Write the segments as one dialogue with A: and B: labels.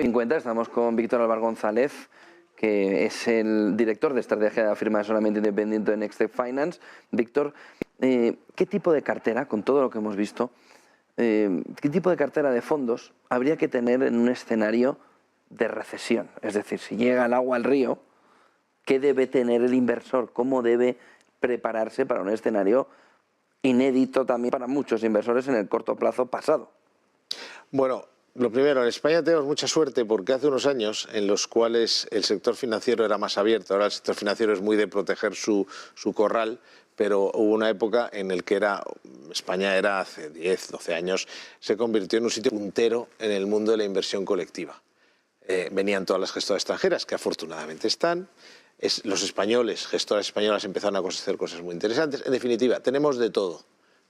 A: 9:50, estamos con Víctor Álvar González, que es el director de estrategia de la firma de asesoramiento independiente de Nextstep Finance. Víctor, ¿qué tipo de cartera, con todo lo que hemos visto, qué tipo de cartera de fondos habría que tener en un escenario de recesión? Es decir, si llega el agua al río, ¿qué debe tener el inversor? ¿Cómo debe prepararse para un escenario inédito también para muchos inversores en el corto plazo pasado?
B: Bueno, lo primero, en España tenemos mucha suerte porque hace unos años en los cuales el sector financiero era más abierto. Ahora el sector financiero es muy de proteger su corral, pero hubo una época en la que España era hace 10, 12 años, se convirtió en un sitio puntero en el mundo de la inversión colectiva. Venían todas las gestoras extranjeras, que afortunadamente están. Los españoles, gestoras españolas, empezaron a hacer cosas muy interesantes. En definitiva, tenemos de todo.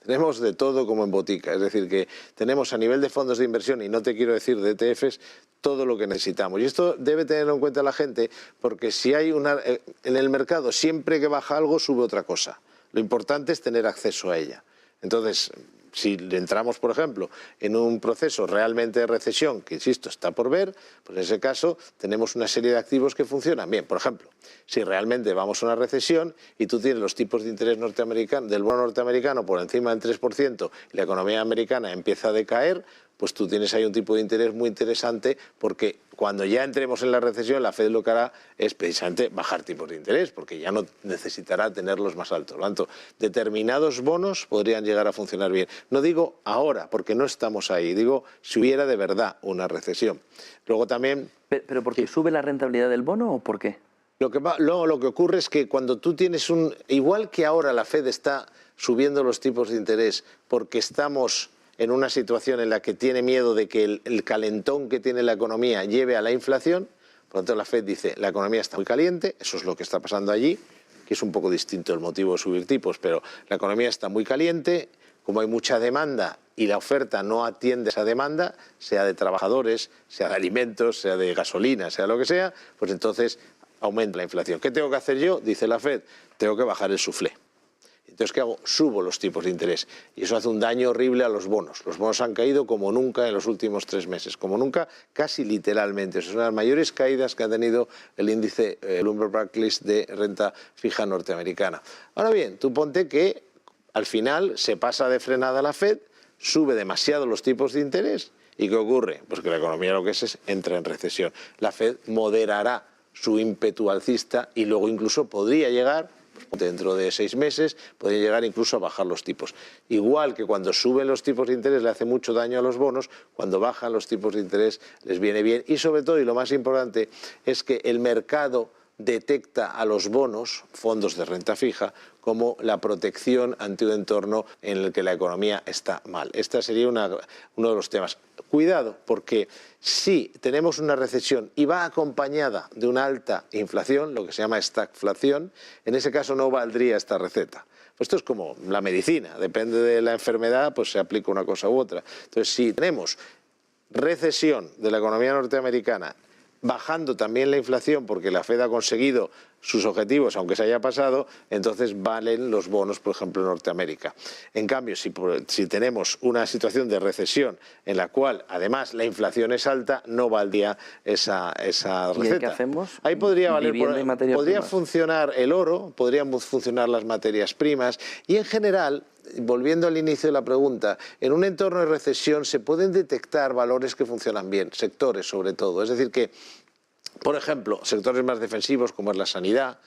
B: Tenemos de todo como en botica, es decir, que tenemos a nivel de fondos de inversión, y no te quiero decir de ETFs, todo lo que necesitamos. Y esto debe tenerlo en cuenta la gente, porque si hay en el mercado, siempre que baja algo, sube otra cosa. Lo importante es tener acceso a ella. Entonces, si entramos, por ejemplo, en un proceso realmente de recesión, que insisto, está por ver, pues en ese caso tenemos una serie de activos que funcionan bien. Por ejemplo, si realmente vamos a una recesión y tú tienes los tipos de interés del bono norteamericano por encima del 3% y la economía americana empieza a decaer, pues tú tienes ahí un tipo de interés muy interesante, porque cuando ya entremos en la recesión, la Fed lo que hará es precisamente bajar tipos de interés, porque ya no necesitará tenerlos más altos. Por lo tanto, determinados bonos podrían llegar a funcionar bien. No digo ahora, porque no estamos ahí, digo si hubiera de verdad una recesión. Luego también...
A: ¿Pero porque sube la rentabilidad del bono o por qué?
B: Lo que ocurre es que cuando tú tienes igual que ahora la Fed está subiendo los tipos de interés porque estamos en una situación en la que tiene miedo de que el calentón que tiene la economía lleve a la inflación, por lo tanto la Fed dice la economía está muy caliente, eso es lo que está pasando allí, que es un poco distinto el motivo de subir tipos, pero la economía está muy caliente, como hay mucha demanda y la oferta no atiende a esa demanda, sea de trabajadores, sea de alimentos, sea de gasolina, sea lo que sea, pues entonces aumenta la inflación. ¿Qué tengo que hacer yo? Dice la Fed, tengo que bajar el suflé. Entonces, ¿qué hago? Subo los tipos de interés. Y eso hace un daño horrible a los bonos. Los bonos han caído como nunca en los últimos 3 meses. Como nunca, casi literalmente. Esas son las mayores caídas que ha tenido el índice Bloomberg Barclays de renta fija norteamericana. Ahora bien, tú ponte que al final se pasa de frenada la Fed, sube demasiado los tipos de interés. ¿Y qué ocurre? Pues que la economía lo que es entra en recesión. La Fed moderará su ímpetu alcista y luego incluso podría llegar... dentro de 6 meses, podría llegar incluso a bajar los tipos. Igual que cuando suben los tipos de interés le hace mucho daño a los bonos, cuando bajan los tipos de interés les viene bien. Y sobre todo, y lo más importante, es que el mercado detecta a los bonos, fondos de renta fija, como la protección ante un entorno en el que la economía está mal. Este sería uno de los temas. Cuidado, porque si tenemos una recesión y va acompañada de una alta inflación, lo que se llama stagflación, en ese caso no valdría esta receta. Pues esto es como la medicina, depende de la enfermedad, pues se aplica una cosa u otra. Entonces, si tenemos recesión de la economía norteamericana, bajando también la inflación porque la Fed ha conseguido sus objetivos, aunque se haya pasado, entonces valen los bonos, por ejemplo, en Norteamérica. En cambio, si tenemos una situación de recesión en la cual, además, la inflación es alta, no valdría esa receta.
A: ¿Y qué hacemos?
B: Ahí podría valer, podría
A: primas.
B: funcionar el oro, podrían funcionar las materias primas y, en general, volviendo al inicio de la pregunta, en un entorno de recesión se pueden detectar valores que funcionan bien, sectores sobre todo. Es decir que, por ejemplo, sectores más defensivos como es la sanidad,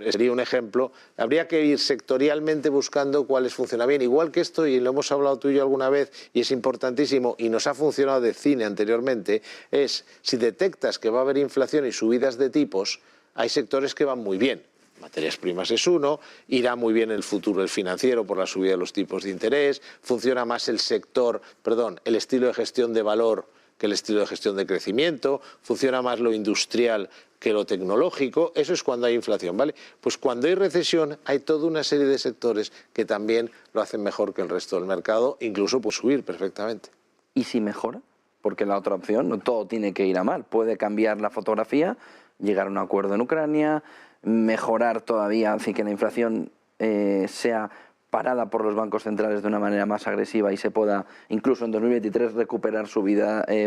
B: sería un ejemplo. Habría que ir sectorialmente buscando cuáles funcionan bien. Igual que esto, y lo hemos hablado tú y yo alguna vez, y es importantísimo, y nos ha funcionado de cine anteriormente, es si detectas que va a haber inflación y subidas de tipos, hay sectores que van muy bien. Materias primas es uno, irá muy bien el futuro el financiero por la subida de los tipos de interés, funciona más el estilo de gestión de valor que el estilo de gestión de crecimiento, funciona más lo industrial que lo tecnológico, eso es cuando hay inflación, ¿vale? Pues cuando hay recesión hay toda una serie de sectores que también lo hacen mejor que el resto del mercado, incluso puede subir perfectamente.
A: ¿Y si mejora? Porque la otra opción, no todo tiene que ir a mal, puede cambiar la fotografía, llegar a un acuerdo en Ucrania, mejorar todavía, así que la inflación sea parada por los bancos centrales de una manera más agresiva y se pueda, incluso en 2023, recuperar su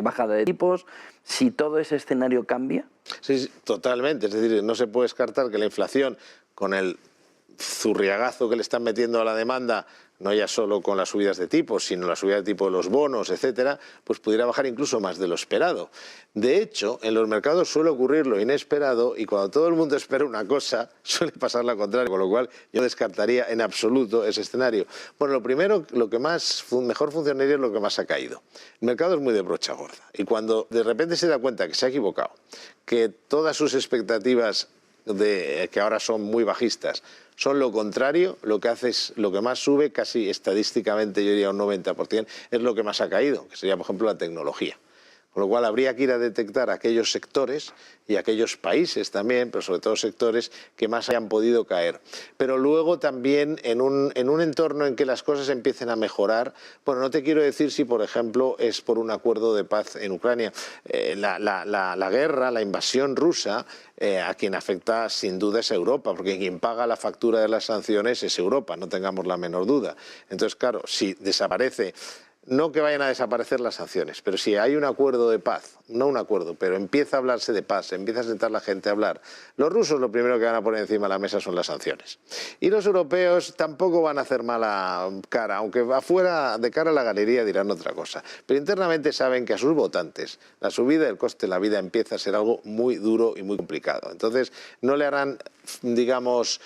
A: bajada de tipos. Si todo ese escenario cambia.
B: Sí, totalmente. Es decir, no se puede descartar que la inflación, con el zurriagazo que le están metiendo a la demanda, no ya solo con las subidas de tipos, sino la subida de tipo de los bonos, etcétera, pues pudiera bajar incluso más de lo esperado. De hecho, en los mercados suele ocurrir lo inesperado y cuando todo el mundo espera una cosa, suele pasar lo contrario, con lo cual yo descartaría en absoluto ese escenario. Bueno, lo primero, lo que mejor funcionaría es lo que más ha caído. El mercado es muy de brocha gorda y cuando de repente se da cuenta que se ha equivocado, que todas sus expectativas que ahora son muy bajistas, son lo contrario, lo que hace es, lo que más sube, casi estadísticamente yo diría un 90%, es lo que más ha caído, que sería por ejemplo la tecnología. Con lo cual habría que ir a detectar aquellos sectores y aquellos países también, pero sobre todo sectores que más hayan podido caer. Pero luego también en un entorno en que las cosas empiecen a mejorar, bueno, no te quiero decir si por ejemplo es por un acuerdo de paz en Ucrania. La guerra, la invasión rusa, a quien afecta sin duda es Europa, porque quien paga la factura de las sanciones es Europa, no tengamos la menor duda. Entonces, claro, si desaparece... No que vayan a desaparecer las sanciones, pero si hay un acuerdo de paz, no un acuerdo, pero empieza a hablarse de paz, empieza a sentar la gente a hablar, los rusos lo primero que van a poner encima de la mesa son las sanciones. Y los europeos tampoco van a hacer mala cara, aunque afuera, de cara a la galería, dirán otra cosa. Pero internamente saben que a sus votantes la subida del coste de la vida empieza a ser algo muy duro y muy complicado. Entonces no le harán, digamos...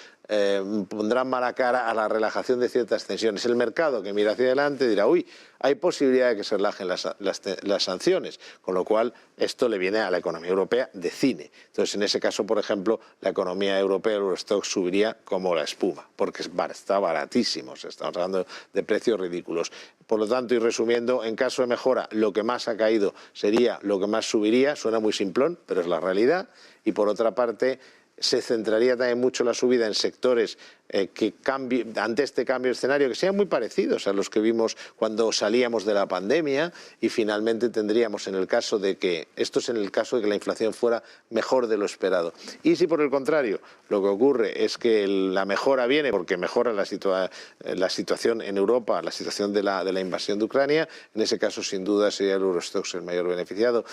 B: pondrán mala cara a la relajación de ciertas tensiones. El mercado que mira hacia adelante dirá, uy, hay posibilidad de que se relajen las sanciones, con lo cual esto le viene a la economía europea de cine. Entonces, en ese caso, por ejemplo, la economía europea, el Eurostoxx, subiría como la espuma, porque está baratísimo, estamos hablando de precios ridículos. Por lo tanto, y resumiendo, en caso de mejora, lo que más ha caído sería lo que más subiría, suena muy simplón, pero es la realidad, y por otra parte, se centraría también mucho la subida en sectores que ante este cambio de escenario que sean muy parecidos a los que vimos cuando salíamos de la pandemia y finalmente tendríamos en el caso de que, esto es en el caso de que la inflación fuera mejor de lo esperado. Y si por el contrario lo que ocurre es que la mejora viene porque mejora la situación en Europa, la situación de la invasión de Ucrania, en ese caso sin duda sería el Eurostoxx el mayor beneficiado.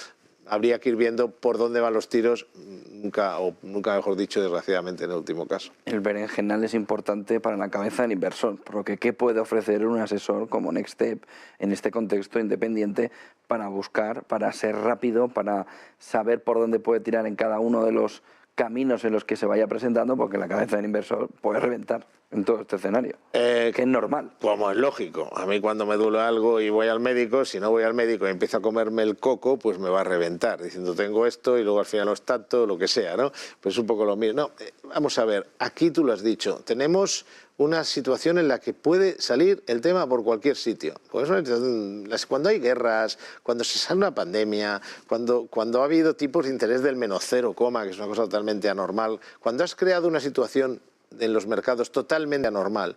B: Habría que ir viendo por dónde van los tiros, nunca mejor dicho, desgraciadamente, en el último caso.
A: El berenjenal es importante para la cabeza del inversor, porque ¿qué puede ofrecer un asesor como Nextstep en este contexto independiente para buscar, para ser rápido, para saber por dónde puede tirar en cada uno de los caminos en los que se vaya presentando, porque la cabeza del inversor puede reventar en todo este escenario, que es normal.
B: Como es lógico. A mí cuando me duele algo y voy al médico, si no voy al médico y empiezo a comerme el coco, pues me va a reventar, diciendo tengo esto y luego al final no es tanto, lo que sea, ¿no? Pues es un poco lo mismo. No, vamos a ver, aquí tú lo has dicho, tenemos una situación en la que puede salir el tema por cualquier sitio. Pues cuando hay guerras, cuando se sale una pandemia, cuando ha habido tipos de interés del -0, que es una cosa totalmente anormal, cuando has creado una situación en los mercados totalmente anormal,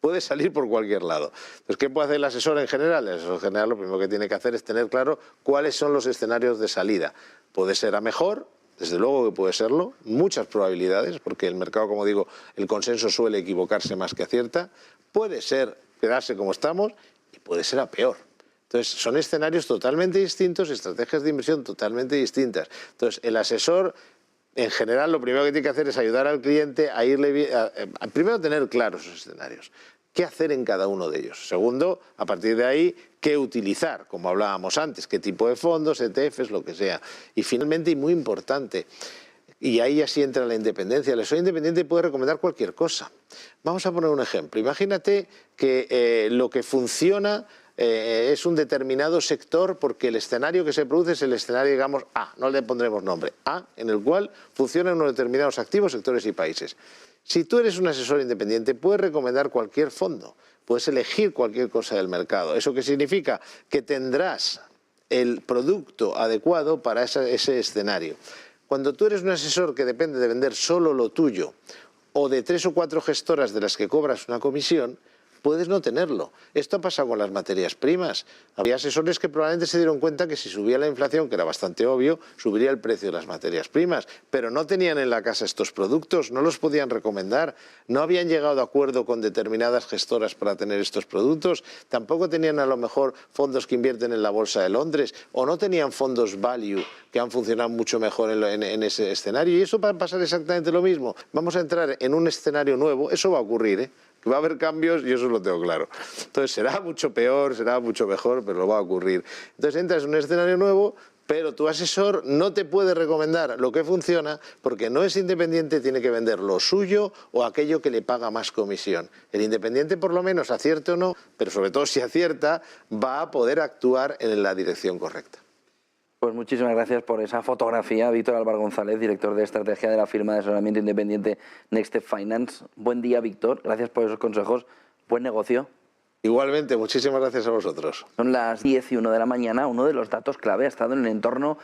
B: puede salir por cualquier lado. Entonces, ¿qué puede hacer el asesor en general? El asesor en general lo primero que tiene que hacer es tener claro cuáles son los escenarios de salida. Puede ser a mejor, desde luego que puede serlo, muchas probabilidades, porque el mercado, como digo, el consenso suele equivocarse más que acierta. Puede ser quedarse como estamos y puede ser a peor. Entonces, son escenarios totalmente distintos, estrategias de inversión totalmente distintas. Entonces, el asesor, en general, lo primero que tiene que hacer es ayudar al cliente a irle primero tener claros esos escenarios. ¿Qué hacer en cada uno de ellos? Segundo, a partir de ahí, ¿qué utilizar? Como hablábamos antes, qué tipo de fondos, ETFs, lo que sea. Y finalmente, y muy importante, y ahí así entra la independencia, el asesor independiente puede recomendar cualquier cosa. Vamos a poner un ejemplo. Imagínate que lo que funciona es un determinado sector porque el escenario que se produce es el escenario, digamos, A, no le pondremos nombre, A, en el cual funcionan unos determinados activos, sectores y países. Si tú eres un asesor independiente, puedes recomendar cualquier fondo, puedes elegir cualquier cosa del mercado. ¿Eso qué significa? Que tendrás el producto adecuado para ese escenario. Cuando tú eres un asesor que depende de vender solo lo tuyo o de 3 o 4 gestoras de las que cobras una comisión, puedes no tenerlo. Esto ha pasado con las materias primas. Había asesores que probablemente se dieron cuenta que si subía la inflación, que era bastante obvio, subiría el precio de las materias primas, pero no tenían en la casa estos productos, no los podían recomendar, no habían llegado a acuerdo con determinadas gestoras para tener estos productos, tampoco tenían a lo mejor fondos que invierten en la Bolsa de Londres o no tenían fondos value que han funcionado mucho mejor en ese escenario. Y eso va a pasar exactamente lo mismo. Vamos a entrar en un escenario nuevo, eso va a ocurrir, ¿eh? Que va a haber cambios y eso lo tengo claro. Entonces será mucho peor, será mucho mejor, pero lo va a ocurrir. Entonces entras en un escenario nuevo, pero tu asesor no te puede recomendar lo que funciona porque no es independiente, tiene que vender lo suyo o aquello que le paga más comisión. El independiente, por lo menos, acierte o no, pero sobre todo si acierta, va a poder actuar en la dirección correcta.
A: Pues muchísimas gracias por esa fotografía, Víctor Álvaro González, director de estrategia de la firma de asesoramiento independiente Next Step Finance. Buen día, Víctor. Gracias por esos consejos. Buen negocio.
B: Igualmente, muchísimas gracias a vosotros.
A: Son las 10:01 de la mañana. Uno de los datos clave ha estado en el entorno